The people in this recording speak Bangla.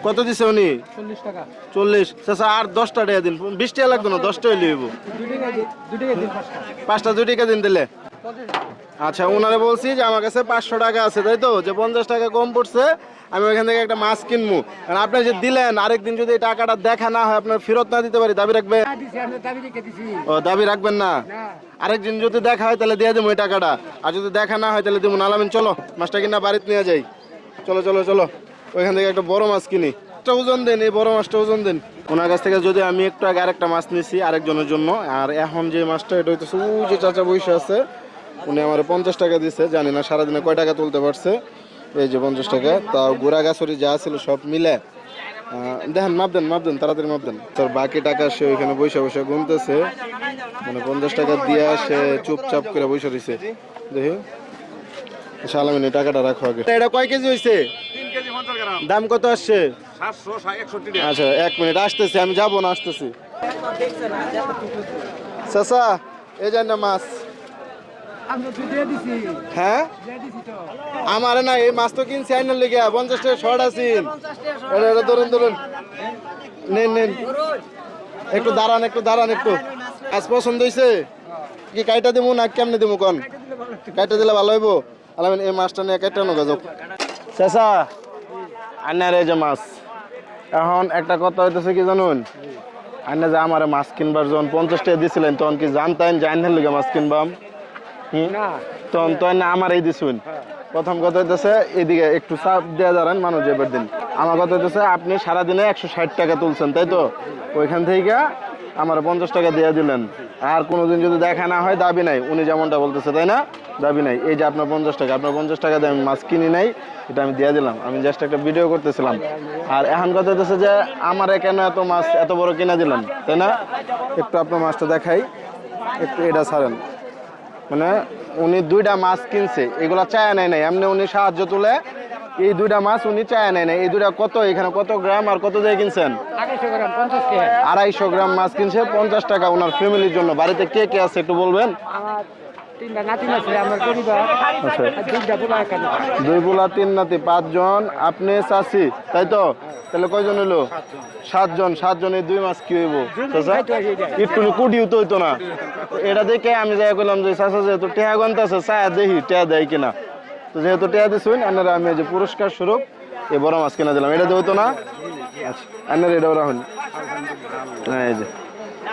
কত দিছে উনি? 40 টাকা। 40। চাচা আর 10টা টাকা দিন, 20 টাকা লাগতো না, 10টা হইলে হইব। 2 টাকা দিন পাঁচটা। 5টা 2 টাকা দিন দিলে। আচ্ছা, ওনারে বলছি যে আমার কাছে 500 টাকা আছে, তাই তো, যে 50 টাকা কম পড়ছে, আমি ওইখান থেকে একটা মাছ কিনবো। কারণ আপনি যে দিলেন, আরেকদিন যদি এই টাকাটা দেখা না হয়, আপনার ফেরত না দিতে পারি, দাবি রাখবে? ও, দাবি রাখবেন না? আরেকদিন যদি দেখা হয় তাহলে দিয়ে দেবো ওই টাকাটা, আর যদি দেখা না হয় তাহলে দেবো না। আলামিন চলো, মাছটা কিনা বাড়িতে নিয়ে যাই। চলো চলো চলো, ওইখান থেকে একটা বড় মাছ কিনি। ওজন দেন, এই বড় মাছটা ওজন দেন। ওনার কাছ থেকে যদি আমি একটু আগে আরেকটা মাছ নিছি আরেকজনের জন্য, আর এখন যে মাছটা এটা হইতেছে ওই যে চাচা বসে আছে, উনি আমার 50 টাকা দিচ্ছে। জানি না সারাদিনে কয় টাকা তুলতে পারছে। এই যে 50 টাকা, তাও গুড়া গাছরি যা ছিল সব মিলে। দেখেন, মাপ দেন, তাড়াতাড়ি মাপ দেন। তোর বাকি টাকা সে ওইখানে বসে বসে গুনতেছে, মানে 50 টাকা দিয়া সে চুপচাপ করে বসে রয়েছে। দেখি সালামিন, এই টাকাটা রাখো আগে। এটা কয় কেজি হয়েছে? 3 কেজি 50 গ্রাম। দাম কত আসছে? 761 টাকা। আচ্ছা, 1 মিনিট আসতেছি, আমি যাবো না, আসতেছি। চাচা, এই যে না মাছ। হ্যাঁ, আমার না, এই মাছ তো কিনছি আইনার লেগে 50 টাকা শর্ট আছি। এটা ধরুন, নেন, একটু দাঁড়ান একটু। আজ পছন্দ হয়েছে কি? কাইটা দেবো না কেমনে দেবো কন? কাইটা দিলে ভালো হইব। আলামিন, এই মাছটা নিয়ে কাইটা নগা যাও। চাচা, আইনার এই যে মাছ। এখন একটা কথা হইতেছে কি জানুন, আইনা যে আমার মাছ কিনবার যখন 50 টাকা দিছিলেন, তখন কি জানতেন যে আইনার লেগে মাছ কিনবাম? তখন তো না আমার এই দিছুন। প্রথম কথা হইতেছে, এদিকে একটু চাপ দেওয়া যাবেন মানুষ এবার দিন। আমার কথা হইতেছে, আপনি সারাদিনে 160 টাকা তুলছেন, তাই তো? ওইখান থেকে আমার 50 টাকা দিয়ে দিলেন। আর কোনোদিন যদি দেখা না হয়, দাবি নাই। উনি যেমনটা বলতেছে, তাই না? দাবি নাই। এই যে আপনার 50 টাকা, আপনার 50 টাকা দিয়ে আমি মাছ কিনি নাই, এটা আমি দিয়ে দিলাম। আমি জাস্ট একটা ভিডিও করতেছিলাম। আর এখন কথা হইতেছে যে আমার কেন এত মাছ এত বড় কিনা দিলেন, তাই না? একটু আপনার মাছটা দেখাই, একটু এটা ছাড়েন। মানে উনি 2টা মাছ কিনছে, এগুলা চায় নাই, এমনি উনি সাহায্য তুলে এই 2টা মাছ উনি চায় নাই। এই 2টা কত, এখানে কত গ্রাম আর কত দিয়ে কিনছেন? 250 গ্রাম মাছ কিনছে 50 টাকা ওনার ফ্যামিলির জন্য। বাড়িতে কে কে আছে একটু বলবেন? আমার 3টা নাতি আছে, আমার পরিবার। আচ্ছা, আর 2টা পোলা এখানে। 2 পোলা 3 নাতি, 5 জন। আপনি চাচি, তাই তো? তাহলে কয়জন হইলো? 7 জন। 7 জনের 2 মাছ কি হইব? একটু কুটিও তো হইতো না। এটা দেখে আমি যাই করলাম যে চাচা যেহেতু টেহা গন্ত আছে, চায়া দেখি টেহা দেয় কিনা। তো যেহেতু টেহা দিচ্ছেন, আপনারা আমি যে পুরস্কার স্বরূপ এই বড় মাছ কিনা দিলাম। এটা তো হইতো না? আচ্ছা, আপনারা এটাও রাখুন। হ্যাঁ, এই যে